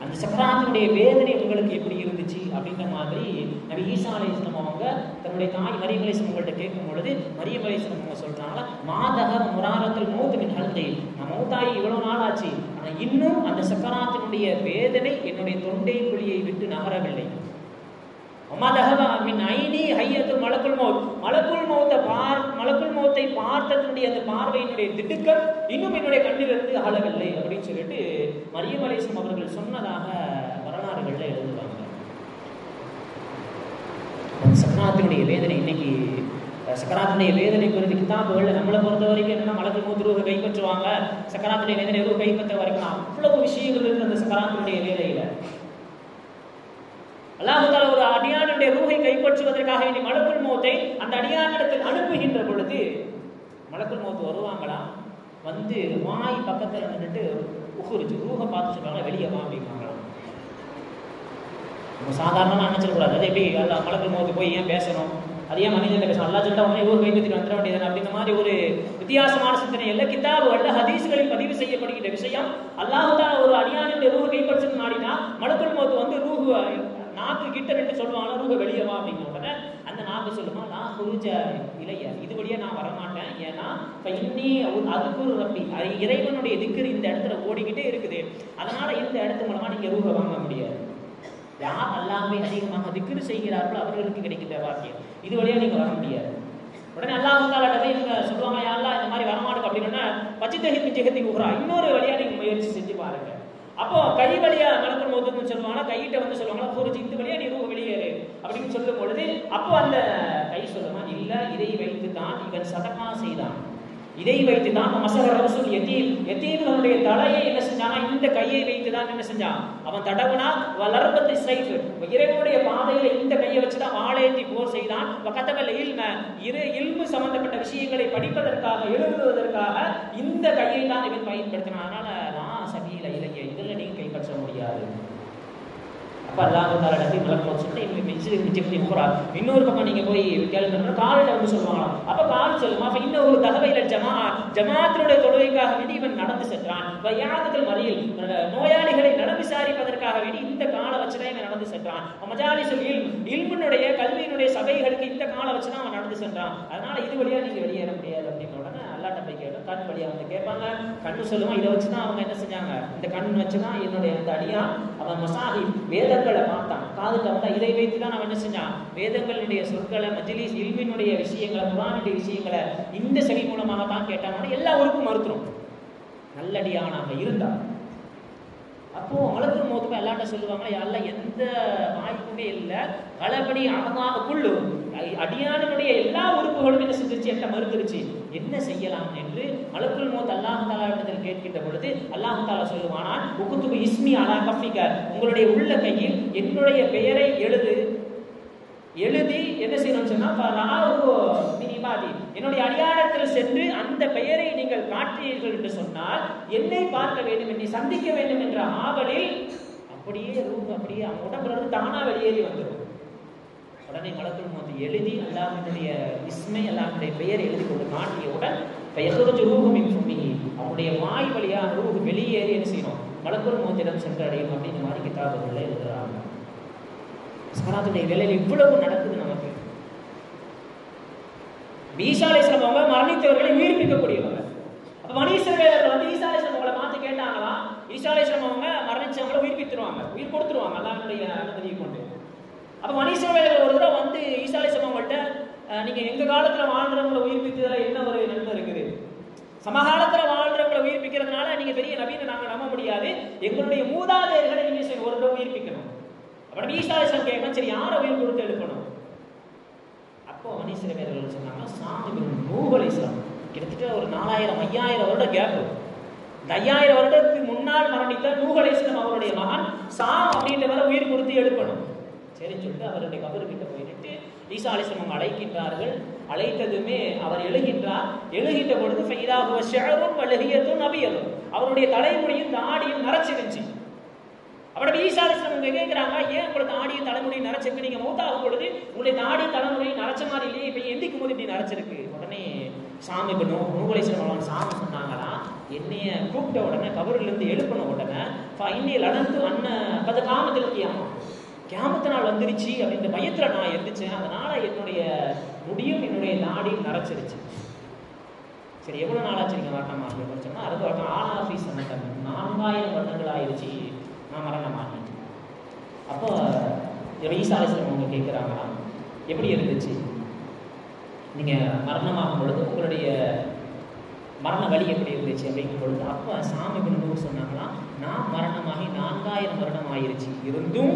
அந்த சக்கராத்தினுடைய வேதனை உங்களுக்கு எப்படி இருந்துச்சு அப்படின்ற மாதிரி நபி ஈசா அலைஹிஸ்ஸலாம் அவங்க தன்னுடைய தாய் மரியம் அலைஹிஸ்ஸலாம் உங்கள்கிட்ட கேட்கும் பொழுது மரியம் அலைஹிஸ்ஸலாம் அவங்க சொல்றாங்க, மாதக முராரத்துல் மௌத் மின் ஹல்கி, நான் மௌத்தாயி இவ்வளவு நாள் ஆச்சு, ஆனால் இன்னும் அந்த சக்கராத்தினுடைய வேதனை என்னுடைய தொண்டை குழியை விட்டு நகரவில்லை. மலக்குல் மௌத்தை பார்த்ததனுடைய அந்த பார்வையினுடைய திடுக்கம் இன்னும் என்னுடைய கண்ணிலிருந்து அகலவில்லை அப்படின்னு சொல்லிட்டு மரியம் அலைஹிஸ்ஸலாம் அவர்கள் சொன்னதாக வரலாறுகள்ல எழுதுவாங்க. சக்கராத்தினுடைய வேதனை, இன்னைக்கு சக்கராத்தினுடைய வேதனை குறித்து கிதாபுகள் நம்மளை பொறுத்த வரைக்கும் என்னன்னா, மலக்குல் மௌத் ரூஹை கைப்பற்றுவாங்க, சக்கராத்தினுடைய வேதனை ரூஹை கைப்பற்ற வரைக்கும் அவ்வளவு விஷயங்கள் இருக்கு அந்த சக்கராத்தினுடைய வேலையில. அல்லாஹ் தஆலா ஒரு அடியானுடைய ரூஹை கைப்பற்றுவதற்காக வேண்டி மலக்குல் மௌத்தை அந்த அடியானிடத்தில் அனுப்புகின்ற பொழுது மலக்குல் மௌத் வருவாங்களா, வந்து வாய் பக்கத்தில் நின்றுட்டு உகுரிச்சு ரூஹை பார்த்து சொல்றாங்க, வெளியே வா அப்படிங்கிறாங்களா. நம்ம சாதாரணமாக நினைச்சிடக்கூடாது, அது எப்படி அல்ல மலக்குல் மௌத்து போய் ஏன் பேசணும், அது ஏன் மனிதன் பேசணும், அல்லா சொல்லிட்டு அவனே ரூஹை கைப்பற்றி வந்துட வேண்டியது அப்படின்ற மாதிரி ஒரு வித்தியாசமான சிந்தனை எல்லா கிதாபுகள் ஹதீஸ்களில் பதிவு செய்யப்படுகின்ற விஷயம். அல்லாஹ் தஆலா ஒரு அடியானுடைய ரூஹை கைப்பற்றணும் நாடினா மலக்குல் மௌத் வந்து ரூஹு நாக்கு கிட்ட நின்று சொல்லுவாங்க, ரூஹ வெளியே வா அப்படிங்கிற உடனே அந்த நாக்கு சொல்லுமா, நான் குருஜ இலைய இது வழியா நான் வரமாட்டேன், ஏன்னா இன்னி அதுக்கு ஒரு ரப்பி இறைவனுடைய திக்ர் இந்த இடத்துல ஓடிக்கிட்டே இருக்குது, அதனால இந்த இடத்து மூலமா நீங்க ரூஹ வாங்க முடியாது. யார் அல்லாஹ்வை அதிகமாக திக்ர் செய்கிறார்களோ அவர்களுக்கு கிடைக்கின்ற வாக்கியம், இது வழியா நீங்க வர முடியாது. உடனே அல்லாஹ் தஆலா இவங்க சொல்லுவாங்க, யா அல்லாஹ் இந்த மாதிரி வரமாட்டேன் அப்படின்னா பச்சித்தஹி ஜெகத்தி உஹ்ரா, இன்னொரு வழியா நீங்க முயற்சி செஞ்சு பாருங்க. அப்போ கை வழியா மலக்குல் மௌத்துன்னு சொல்லுவாங்க, கையிட்ட வந்து சொல்லுவாங்க புரிஞ்சு இந்த வழியா நீ ரூஹ வெளியேறு அப்படின்னு சொல்லும் பொழுது அப்போ அந்த கை சொல்லுமா, இல்ல இதை வைத்து தான் இவன் சதகா செய்தான், இதை வைத்து தான் மசஹ ரசூல் யதீம்களுடைய தலையை என்ன செஞ்சானா இந்த கையை வைத்துதான் என்ன செஞ்சான்? அவன் தடவுனா வளர்பத்தை சைஃப், இறைவனுடைய பாதையில இந்த கையை வச்சுதான் வாளேந்தி போர் செய்தான். கதவல் இல்ம, இல்மு சம்பந்தப்பட்ட விஷயங்களை படிப்பதற்காக, எழுதுவதற்காக இந்த கையை தான் இவன் பயன்படுத்தினான். அதனால நான் சபீல இலக்கிய இதுல நீங்க கைப்பற்ற முடியாது. அப்ப அல்லாஹ் நபி மலக்கு சொல்லிட்டு இன்னொரு பக்கம் நீங்க போய் கேள்வி காலில் வந்து சொல்லுவாங்களாம். அப்ப கால் சொல்லுமா அப்ப இன்னொரு தகவையில ஜமாத்தினுடைய தொழுகைக்காக வேண்டி இவன் நடந்து சென்றான். யாதுகள் மறியல் நோயாளிகளை நலம் விசாரிப்பதற்காக வேண்டி இந்த காலை வச்சுதான் இவன் நடந்து சென்றான். மஜாலிசுல் இல்முனுடைய கல்வியினுடைய சபைகளுக்கு இந்த காலை வச்சுதான் அவன் நடந்து சென்றான். அதனால இது வழியா நீங்க வெளியேற முடியாது அப்படின்னு உடனே அல்லாஹ் போய் கேட்டோம். கண் வழியா வந்து கேட்பாங்க. கண்ணு சொல்லுவான். இதை வச்சுதான் அவங்க என்ன செஞ்சாங்க? இந்த கண் வச்சுதான் என்னுடைய அந்த அடியா அவன் மசாஹி வேதங்களை பார்த்தான். காதுக்கு வந்தா இதை வைத்துதான் அவன் என்ன செஞ்சான்? வேதங்களுடைய சொற்களை, மஜ்லிஸ் இல்மினுடைய விஷயங்களை, குர்ஆனுடைய விஷயங்களை இந்த செவி மூலமாக தான் கேட்டான். எல்லா ஊருக்கும் மறுத்துரும் நல்லடியானாக இருந்தா. அப்போ மலக்கு மௌத்துக்கு எல்லாட்ட சொல்லுவாங்க, அல்ல எந்த வாய்ப்புமே இல்லை, களபடி அகமாக குள்ளு அடியானுடைய எல்லா உறுப்புகளும் என்ன செஞ்சிருச்சு? என்ன மறுத்துருச்சு. என்ன செய்யலாம் என்று மலக்குல் மௌத் அல்லாஹ் தஆலா இடத்தில் கேட்கின்ற பொழுது அல்லாஹ் தஆலா சொல்லுவானா, உகுத்துபு இஸ்மி அலா கஃபிக, உங்களுடைய உள்ள கையில் என்னுடைய பெயரை எழுதி என்ன செய்யணும்னு சொன்னா என்னுடைய அடியாரத்தில் சென்று அந்த பெயரை நீங்கள் காட்டினீர்கள் என்று சொன்னால் என்னை பார்க்க வேண்டும், என்னை சந்திக்க வேண்டும் என்ற ஆவலில் அப்படியே அப்படியே அவன் உடம்புல இருந்து தானா வெளியேறி வந்துடும். உடனே மலக்குல் மௌத் எழுதி அல்லாஹ்வுடைய இஸ்மை, அல்லாஹ்வுடைய பெயரை எழுதி கொண்டு காட்டியவுடன் அவனுடைய வாய் வழியாக ரூஹ் வெளியேறி என்ன செய்யணும்? மலக்குல் மௌத்திடம் சென்றடையும் அப்படின்னு மாதிரி கிதாபுகளில் எழுதுறாங்க. சக்கராத்துடைய வேலையில் இவ்வளவு நடக்குது நமக்கு. ஈசா அலைஹிஸ்ஸலாம் அவங்க மரணித்தவர்களை உயிர்ப்பிக்கக்கூடியவங்க. அப்ப பனி இஸ்ரவேலர்கள் வந்து ஈசா அலைஹிஸ்ஸலாம் அவங்களை பார்த்து கேட்டாங்களா, ஈசா அலைஹிஸ்ஸலாம் அவங்க மரணிச்சவங்களை உயிர்ப்பித்துருவாங்க, உயிர் கொடுத்துருவாங்க அல்லாஹ்வுடைய அனுமதியை கொண்டு. அப்ப பனி இஸ்ரவேலர்கள் ஒரு தடவை வந்து ஈசா அலைஹிஸ்ஸலாம் அவங்கள்ட்ட, நீங்க எங்க காலத்துல வாழ்றவங்களை உயிர்ப்பித்ததுல என்ன ஒரு நன்மை இருக்குது? சமகாலத்துல வாழ்றவங்களை உயிர்ப்பிக்கிறதுனால நீங்க பெரிய நபீனை நாங்க நம்ப முடியாது, எங்களுடைய மூதாதையர்களை நீங்க ஒரு தடவை உயிர்ப்பிக்கணும். அப்படி ஈசா அலைஹிஸ்ஸலாம் கேட்கணும், சரி யாரை உயிர் கொடுத்து எழுப்பணும்? அப்போ பனி இஸ்ரவேலர்கள் சொன்னாங்க, சாம் இப்னு நூஹ் அலைஹிஸ்ஸலாம். கிட்டத்தட்ட ஒரு 4000-5000 வருட கேப். இந்த 5000 வருடத்துக்கு முன்னால் மரணித்த நூஹ் அலைஹிஸ்ஸலாம் அவருடைய மகன் சாம் அப்படின்றவரை உயிர் கொடுத்து எழுப்பணும். சரின்னு சொல்லிட்டு அவருடைய கபருக்கிட்ட போயிட்டு ஈசா அலைஹிஸ்ஸலாம் அழைக்கின்றார்கள். அழைத்ததுமே அவர் எழுகின்றார். எழுகின்ற பொழுது ஃபைதாஹு ஷஅருன் வலஹியத்துன் அபியதுன், அவருடைய தலைமுடியும் தாடியும் நரைச்சிருந்துச்சு. அப்படி ஈசா அலைஹிஸ்ஸலாம் கேட்கிறாங்க, ஏன் உங்களுக்கு தாடியும் தலைமுடியும் நரைச்சிருக்கு? நீங்க மௌத்தாகும் பொழுது உங்களுடைய தாடி தலைமுடியும் நரைச்ச மாதிரி இல்லையே, இப்ப எந்திக்கும் போது இப்படி நரைச்சிருக்கு. உடனே சாமி நூஹ் அலைஹிஸ்ஸலாம் சாமி சொன்னாங்களா, என்னைய கூப்பிட்ட உடனே கபரில் இருந்து எழுப்பின உடனே இன்னையில் நடந்து அண்ணன் பத காமத்தில் கியாமத்து நாள் வந்துருச்சு அப்படின்ற பயத்துல நான் இருந்துச்சேன். அதனால என்னுடைய முடியும் என்னுடைய தாடியும் நரைச்சிருச்சு. சரி, எவ்வளவு நாளாச்சு நீங்க மரணமா அப்படின்னு சொன்னா 60 வருடம். ஆனாஃபீஸ் 4000 வருடங்கள் ஆயிடுச்சு நான் மரணமானேன். அப்போ ஈசா அலைஹிஸ்ஸலாம் அவங்க கேட்குறாங்களா, எப்படி இருந்துச்சு நீங்க மரணமாகும் பொழுது, உங்களுடைய மரண வழி எப்படி இருந்துச்சு அப்படிங்கும் பொழுது, அப்போ சாமி இப்னு நூஹ் சொன்னாங்களா, நான் மரணமாகி 4000 வருடம் ஆயிருச்சு, இருந்தும்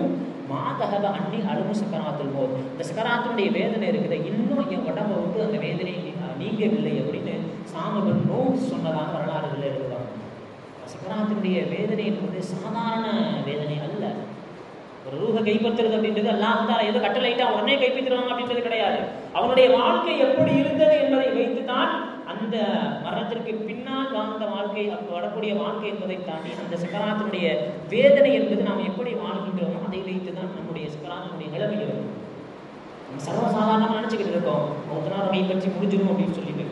மாதகவ அன்னி அழுமு சக்கராத்துல் மௌத், இந்த சக்கராத்துடைய வேதனை இருக்குது, இன்னும் என் உடம்பை விட்டு அந்த வேதனை நீங்கவில்லை அப்படின்னு சாமி இப்னு நூஹ் சொன்னதாக வரலாறுகள் எழுதுவாங்க. சக்கராத்துடைய வேதனை என்பது சாதாரண வேதனை அல்ல. ஒரு ரூஹை கைப்பற்றுறது அப்படின்றது அல்லாஹ் தஆலா ஏதோ கட்டளையிட்டா உடனே கைப்பற்றுவாங்க அப்படின்றது கிடையாது. அவனுடைய வாழ்க்கை எப்படி இருந்தது என்பதை வைத்துதான் அந்த மரணத்திற்கு பின்னால் வாழ்ந்த வாழ்க்கை, வரக்கூடிய வாழ்க்கை என்பதை தாண்டி அந்த சக்கராத்தினுடைய வேதனை என்பது நாம் எப்படி வாழ்கின்றோமோ அதை வைத்துதான் நம்முடைய சக்கராத்தினுடைய நிலைமை இருக்கும். நம்ம சர்வசாதாரணமாக நினைச்சுக்கிட்டு இருக்கோம், ஒரு நாள் கைப்பற்றி முடிஞ்சிடும் அப்படின்னு சொல்லிட்டு.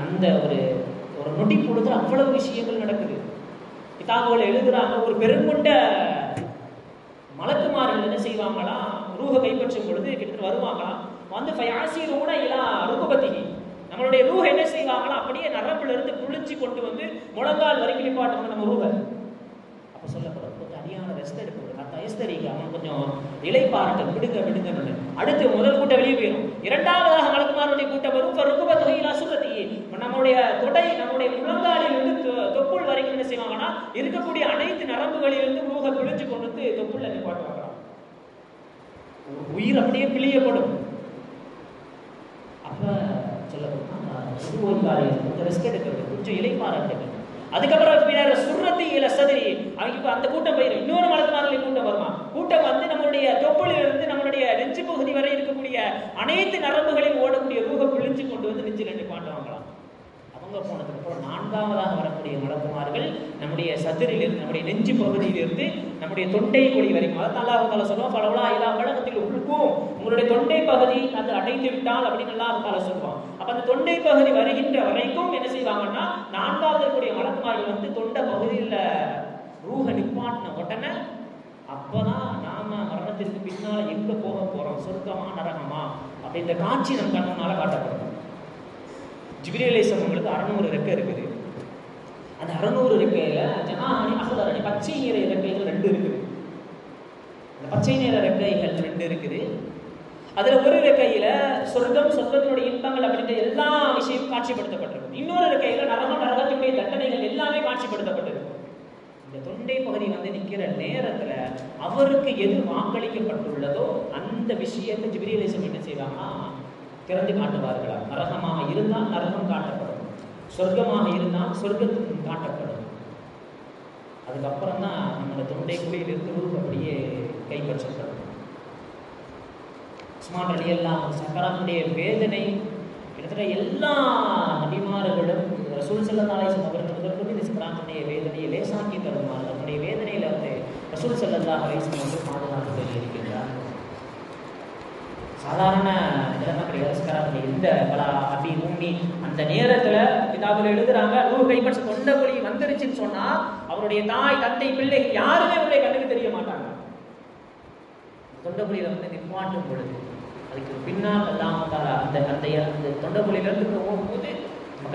அந்த ஒரு நொடி பொழுது அவ்வளவு விஷயங்கள் நடக்குது. கிதாபுகள் எழுதுறாங்க, ஒரு பெருங்கொண்ட மலக்குமார்கள் என்ன செய்வாங்களா, ரூஹை கைப்பற்றும் பொழுது கிட்டத்தட்ட வருவாங்களாம், வந்து ஃபயாசிரூன இலா ருகுபத்திஹி, நம்மளுடைய ரூஹ் என்ன செய்வாங்களா, அப்படியே நரம்புல இருந்து குளிச்சு கொண்டு வந்து முழங்கால் வரைக்கும் நிப்பாட்டுவாங்க நம்ம ரூஹை. அப்போ சொல்லப்படும் கொஞ்சம் அடியான ரெஸ்ட் எடுக்கணும், அவன் கொஞ்சம் இலைப்பாரட்டும், விடுங்க. அடுத்து முதல் கூட்டம் வெளியே போயிடும். இரண்டாவதாக மலக்குமாருடைய கூட்டம் வரும். நம்முடைய தொடை, நம்முடைய முழங்காலில் இருந்து தொப்புள் வரைக்கும் என்ன செய்வாங்கன்னா, இருக்கக்கூடிய அனைத்து நரம்புகளிலிருந்து ரூஹை பிழிஞ்சு கொண்டு வந்து தொப்புள்ள நிப்பாட்டுவாங்க. உயிர் அப்படியே பிழியப்படும். அப்ப சொல்லப்படும் கொஞ்சம் ரெஸ்ட் எடுக்கிறது, கொஞ்சம் இலைப்பாரட்டும். அதுக்கப்புறம் சுர்ரத்தி இல சதரி, அனைத்து நரம்புகளையும் ஓடக்கூடிய ரூஹை பிழிஞ்சு கொண்டு வந்து நெஞ்சில் நிப்பாட்டுவாங்களாம். அவங்க போனதுக்கு அப்புறம் நான்காவதாக வரக்கூடிய மலக்குமார்கள் நம்முடைய சதுரிலிருந்து, நம்முடைய நெஞ்சு பகுதியிலிருந்து நம்முடைய தொண்டை குழி வரைக்கும், அதாவது அல்லாஹ் தஆலா சொல்லுவான், பலவளா இதா பலகத்தில் உள்கும், உங்களுடைய தொண்டை பகுதி அது அடைந்து விட்டால் அப்படின்னு அல்லாஹ் தஆலா சொல்லுவான். அப்ப அந்த தொண்டை பகுதி வருகின்ற வரைக்கும் என்ன செய்வாங்கன்னா, நான்காவது இருக்கக்கூடிய மலக்குமார்கள் வந்து தொண்டை பகுதியில் ரூஹ நிப்பாட்டின உடனே அப்பதான் நாம மரணத்திற்கு பின்னால எங்க போக போறோம், சொர்க்கமா நரகமா அப்படின்ற காட்சி நம் கண்ணால காட்டப்படும். ஜிப்ரீல் அலைஹிஸ்ஸலாம் உங்களுக்கு 600 ரெக்கை இருக்குது. அந்த 600 ரெக்கையில ஜனாஹானி அஹ்தரணி பச்சை நிற ரெக்கைகள் 2 இருக்குது. அந்த பச்சை நிற ரெக்கைகள் 2 இருக்குது. அதுல ஒரு ரெக்கையில சொர்க்கம், சொர்க்கத்தினுடைய இன்பங்கள் அப்படின்ற எல்லா விஷயமும் காட்சிப்படுத்தப்பட்டிருக்கும். இன்னொரு ரெக்கையில நரகம், நரகத்தினுடைய தண்டனைகள் எல்லாமே காட்சிப்படுத்தப்பட்டிருக்கும். இந்த தொண்டை பகுதி வந்து நிக்கிற நேரத்துல அவருக்கு எது வாக்களிக்கப்பட்டுள்ளதோ அந்த விஷயத்தை ஜிப்ரீல் அலைஹிஸ்ஸலாம் என்ன செய்வாங்கன்னா திறந்து காட்டுவார்களா. நரகமாக இருந்தால் நரகம் காட்டப்படும், சொர்க்கமாக இருந்தால் சொர்க்கத்துக்கு காட்டப்படும். அதுக்கப்புறம் தான் நம்மளோட தொண்டை குழியிலிருந்து ரூஹ் அப்படியே கைப்பற்றப்படும். உஸ்மான் ரலியல்லாஹு அன்ஹு சக்கராத்துடைய வேதனை கிட்டத்தட்ட எல்லா நபிமார்களும் ரசூல் ஸல்லல்லாஹு அலைஹி வஸல்லம் அவர்களுக்கு இந்த சக்கராத்துடைய வேதனையை லேசாக்கி தருமாறு அவருடைய வேதனையில வந்து ரசூல் ஸல்லல்லாஹு அலைஹி வஸல்லம் பாதுகாத்து இருக்கின்றார். சாதாரண நிலைமை கிடையாது. சக்கராத்துடைய இந்த பல அபி உம்மி அந்த நேரத்துல கிதாபுல எழுதுறாங்க, ரூஹ் கைப்பற்ற தொண்டை குழி வந்துருச்சுன்னு சொன்னா அவருடைய தாய், தந்தை, பிள்ளை யாருமே அவருடைய கண்ணுக்கு தெரிய மாட்டாங்க. தொண்டை குழியில வந்து நிப்பாட்டும் பொழுது அதுக்கு பின்னால் அல்லாஹ் தஆலா அந்த அந்த தொண்டை குழியில இருந்து போகும்போது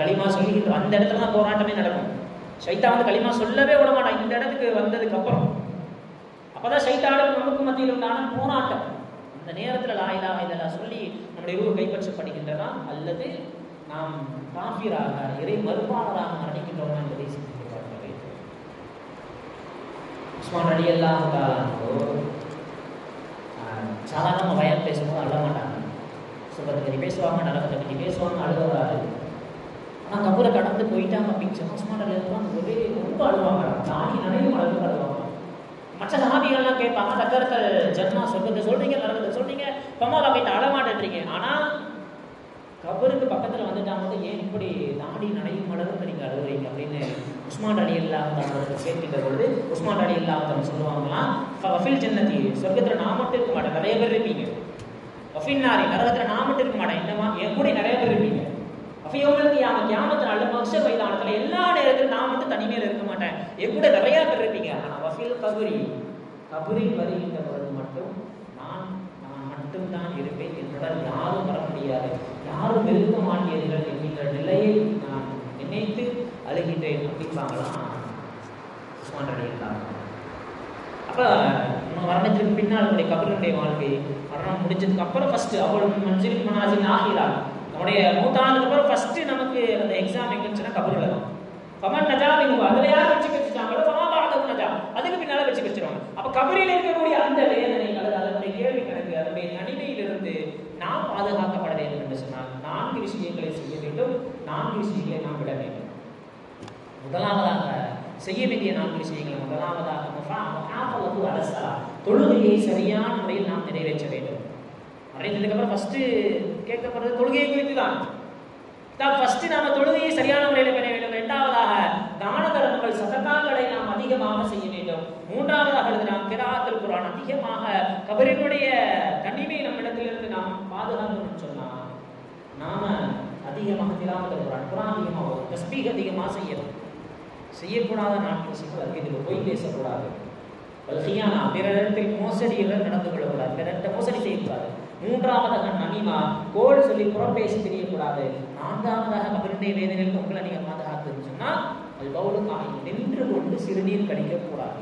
களிமா சொல்லிக்கிட்டு அந்த இடத்துல தான் போராட்டமே நடக்கும். ஷைத்தான் வந்து களிமா சொல்லவே விட மாட்டான் இந்த இடத்துக்கு வந்ததுக்கு அப்புறம். அப்பதான் ஷைத்தானுக்கும் நமக்கும் மத்தியில் உண்டான போராட்டம். அந்த நேரத்தில் லா இலாஹா இல்லல்லாஹ் சொல்லி நம்முடைய ரூஹ் கைப்பற்றப்படுகின்றதா அல்லது நாம் காஃபிராக இறை மறுப்பாளராக மரணிக்கின்றோமா என்பதை சிந்தித்து பார்க்க வேண்டும். உஸ்மான் ரலியல்லாஹு தஆலா சாதாரண பயம் பேசும்போது அழ மாட்டாங்க. சுபத்தை பற்றி பேசுவாங்க, நரகத்தை பற்றி பேசுவாங்க, அழுவாரு. ஆனால் கபூரை கடந்து போயிட்டாங்க அப்படின்னு சொன்னா உஸ்மான் ரலியல்லாஹு ஒரே ரொம்ப அழுவாங்க. தானி நிறைய அளவுக்கு அழுவாங்க. மற்ற சஹாபிகள்லாம் கேட்பாங்க, தக்கரத்தை ஜன்னா சொர்க்கத்தை சொல்றீங்க, நரகத்தை சொல்றீங்க, பம்மாவை போயிட்டு அழமாட்டேன்றீங்க. ஆனா கபருக்கு பக்கத்துல வந்துட்டாங்க, ஏன் இப்படி தாடி நடையும் அளவுக்கு நீங்க அழுகுறீங்க அப்படின்னு உஸ்மான் ரலியல்லாஹு தஆலா கேட்கின்ற பொழுது உஸ்மான் ரலியல்லாஹு தஆலா சொல்லுவாங்களாம், ஃபஃபில் ஜன்னதி சொர்க்கத்துல நான் மட்டும் இருக்க மாட்டேன், நிறைய பேர் இருப்பீங்க. ஃபஃபின் நாரி நரகத்துல நான் மட்டும் இருக்க மாட்டேன், இன்னமா என் கூட நிறைய பேர் இருப்பீங்க. அஃபியவுலுக்கு கியாமத் நாள்ல மஹ்ஷர் மைதானத்துல எல்லா நேரத்திலும் நான் மட்டும் தனிமையில இருக்க மாட்டேன், என் கூட நிறைய பேர் இருப்பீங்க. ஆனா வஃபில் கபரி கபரில் வருகின்ற பொழுது மட்டும் நான் மட்டும்தான் இருப்பேன், என்னுடன் யாரும் வர முடியாது, யாரும் வெறுக்க மாட்டீர்கள் என்கின்ற நிலையை நான் நினைத்து அழுகின்றேன் அப்படிப்பாங்களாம் உஸ்மான் ரலியல்லாஹு. அப்ப மரணத்திற்கு பின்னால் நம்முடைய கபருடைய வாழ்க்கை, மரணம் முடிஞ்சதுக்கு அப்புறம் ஃபர்ஸ்ட் அவள் மன்சில் மனாசில் ஆகிரா, நம்முடைய மூத்தானதுக்கு அப்புறம் ஃபர்ஸ்ட் நமக்கு அந்த எக்ஸாம் எங்கன்னு கபருல தான். கமன் நஜா நீங்க அதுல யார் வச்சு கிடைச்சாங்களோ சமாபாரதம் நஜா, அதுக்கு பின்னால வச்சு கிடைச்சிருவாங்க. அப்ப கபரில் இருக்கக்கூடிய அந்த வேதனை அல்லது அதனுடைய கேள்வி கணக்கு, அதனுடைய தனிமையிலிருந்து நாம் பாதுகாக்கப்பட வேண்டும் என்று சொன்னால் 4 விஷயங்களை செய்ய வேண்டும். 4 விஷயங்களை நாம் விட வேண்டும். முதலாவதாக செய்ய வேண்டிய 4 விஷயங்கள், முதலாவதாக முஹாஃபலத்து அலஸ்ஸலா, தொழுகையை சரியான முறையில் நாம் நிறைவேற்ற வேண்டும். நிறைவேற்றதுக்கு அப்புறம் ஃபர்ஸ்ட் கேட்கப்படுறது தொழுகையை குறித்து தான். ஃபர்ஸ்ட் நாம தொழுகையை சரியான முறையில் பண்ண வேண்டும். இரண்டாவதாக தான தர்மங்கள் சதகாக்களை நாம் அதிகமாக செய்ய வேண்டும். மூன்றாவதாக நாம் கிராஅத்துல் குர்ஆன் அதிகமாக கபரினுடைய தனிமை நம்மிடத்திலிருந்து நாம் பாதுகாக்கணும்னு சொன்னா நாம அதிகமாக திலாவத்துல் குர்ஆன், குர்ஆன் அதிகமாக தஸ்பீஹ் அதிகமாக செய்யணும். செய்யக்கூடாத 4 விஷயங்கள் அதுக்கு இதில் போய் பேசக்கூடாது. வல்கியானா பிறரிடத்தில் மோசடிகள் நடந்து கொள்ளக்கூடாது, பிறர்கிட்ட மோசடி செய்யக்கூடாது. மூன்றாவதாக நமிமா கோல் சொல்லி புறப்பேசி தெரியக்கூடாது. நான்காவதாக கபருடைய வேதனைகளுக்கு உங்களை நீங்க பாதுகாத்துன்னு சொன்னா அது பவுலுக்காக நின்று கொண்டு சிறுநீர் கடிக்கக்கூடாது.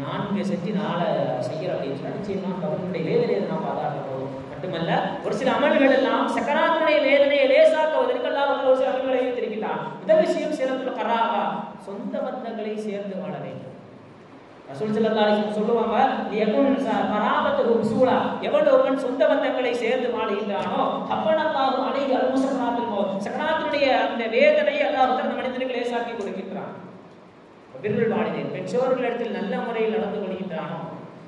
4 செஞ்சு 4 செய்யற அப்படின்னு சொன்னா நிச்சயமா கபருடைய வேதனையை நாம் பாதுகாக்க போதும். மட்டுமல்ல ஒரு சில அமல்கள் எல்லாம் சக்கராத்துடைய வேதனையை லேசாக்குவதற்கு அல்லாஹ் ஒரு சில அமல்களை வைத்திருக்கிறார். முதல் விஷயம் சிறப்புல கராகா, சொந்த பந்தங்களை சேர்ந்து வாழ வேண்டும். ரசூல் ஸல்லல்லாஹு அலைஹி வஸல்லம் சொல்லுவாங்க, யகுன் கராபத்துஹு உஸூலா, எவன் ஒருவன் சொந்த பந்தங்களை சேர்ந்து வாழ்கின்றானோ அப்பனல்லாஹு அலைஹி அல்முஸக்கராத்துல் மௌத், சக்கராத்துடைய அந்த வேதனையை அல்லாஹ் அந்த மனிதனுக்கு லேசாக்கி கொடுக்கின்றான். பிர்ருல் வாலிதைன், பெற்றோர்களிடத்தில் நல்ல முறையில் நடந்து கொள்கின்றானோ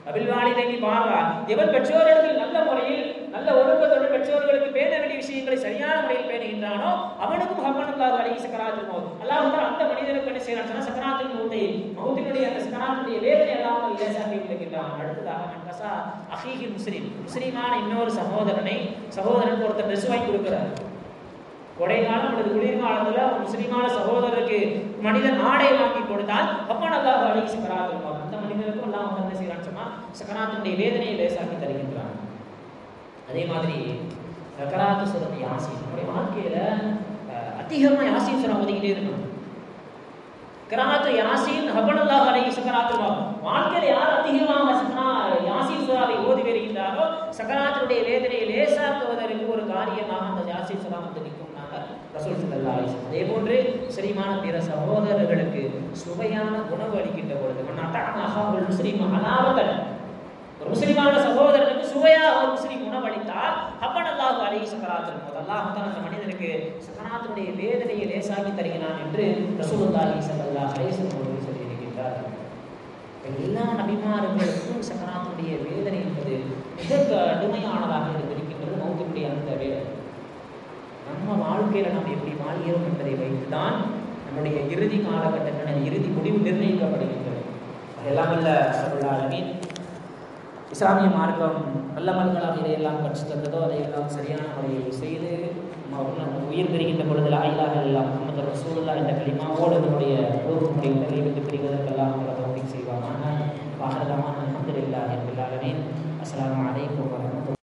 அபில் வாலிதைனி பாரா, எவன் பெற்றோரிடத்தில் நல்ல முறையில் நல்ல ஒழுக்கத்தோடு பெற்றோர்களுக்கு பேண வேண்டிய விஷயங்களை சரியான முறையில் பேணுகின்றானோ அவனுக்கும் ஹப்பனல்லாஹு அலைஹி ஸக்கராத்துல் மௌத். அல்லாஹ் அந்த மனிதனுக்கு என்ன செய்யறான்? சக்கராத்துல் மௌத்தை, மௌத்தினுடைய அந்த சக்கராத்துடைய வேதனை எல்லாம் லேசாக்கி விடுகின்றான். அடுத்ததாக மன் கஸா அஹீஹி முஸ்லிம், முஸ்லிமான இன்னொரு சகோதரனுக்கு ஒருத்தர் ட்ரெஸ் வாங்கி கொடுக்கிறார். கொடை காலம் அல்லது குளிர்காலத்துல ஒரு முஸ்லிமான சகோதரருக்கு மனிதன் ஆடை வாங்கி கொடுத்தால் ஹப்பனல்லாஹு அலைஹி ஸக்கராத்துல் மௌத், அந்த மனிதனுக்கும் அல்லாஹ் என்ன செய்யறான்னு சொன்னா சக்கராத்துடைய வேதனையை லேசாக்கி தருகின்றான். அதே மாதிரி சக்கராத்து சூரத் யாசீன், நம்முடைய வாழ்க்கையில அதிகமா யாசீன் சூரா ஓதிக்கிட்டே இருக்கணும். கிராத்து யாசீன் ஹப்பனல்லாஹு அலைஹி ஸக்கராத்துல் மௌத். வாழ்க்கையில யார் அதிகமாக யாசீன் சூராவை ஓதி வருகின்றாரோ சக்கராத்துடைய வேதனையை லேசாக்குவதற்கு ஒரு காரியமாக அந்த யாசீன் சூரா வந்து நிற்கும் ரசூல் ஸல்லல்லாஹு அலைஹி வஸல்லம். அதே போன்று முஸ்லிமான பிற சகோதரர்களுக்கு சுவையான உணவு அளிக்கின்ற பொழுது ஒரு முஸ்லிமான சகோதரனுக்கு சுவையா ஒரு முஸ்லிம் உணவு அளித்தால் ஹப்பனல்லாஹு அலைஹி ஸக்கராத்துல் மௌத், அல்லாஹ் அந்த மனிதனுக்கு சக்கராத்துடைய வேதனையை லேசாக்கி தருகிறான் என்று ரசூலுல்லாஹி ஸல்லல்லாஹு அலைஹி வஸல்லம் அவர்கள் சொல்லியிருக்கின்றார். எல்லா நபிமார்களுக்கும் சக்கராத்துடைய வேதனை என்பது மிக கடுமையானதாக இருக்கின்றது. மௌத்தினுடைய அந்த வேதனை நம்ம வாழ்க்கையில நாம் எப்படி வாழ்கிறோம் என்பதை வைத்துதான் நம்முடைய இறுதி காலகட்டத்தின இறுதி முடிவு நிர்ணயிக்கப்படுகின்றது. அதெல்லாம் அல்ல ரப்பல் ஆலமீன் இஸ்லாமிய மார்க்கம் நல்ல மனிதர்களாக இதையெல்லாம் கற்று தந்ததோ அதையெல்லாம் சரியான முறையில் செய்து உயிர் பெறுகின்ற பொழுது லா இலாஹ இல்லல்லாஹ் முஹம்மது ரசூலுல்லாஹ் என்ற கலிமாவோடு நம்முடைய உடலை விட்டு பிரிவதற்கெல்லாம் தௌஃபீக் செய்வானாக. வாஹிர் தஅவானா அல்ஹம்துலில்லாஹி ரப்பில் ஆலமீன். அஸ்ஸலாமு அலைக்கும் வரஹ்மத்துல்லாஹி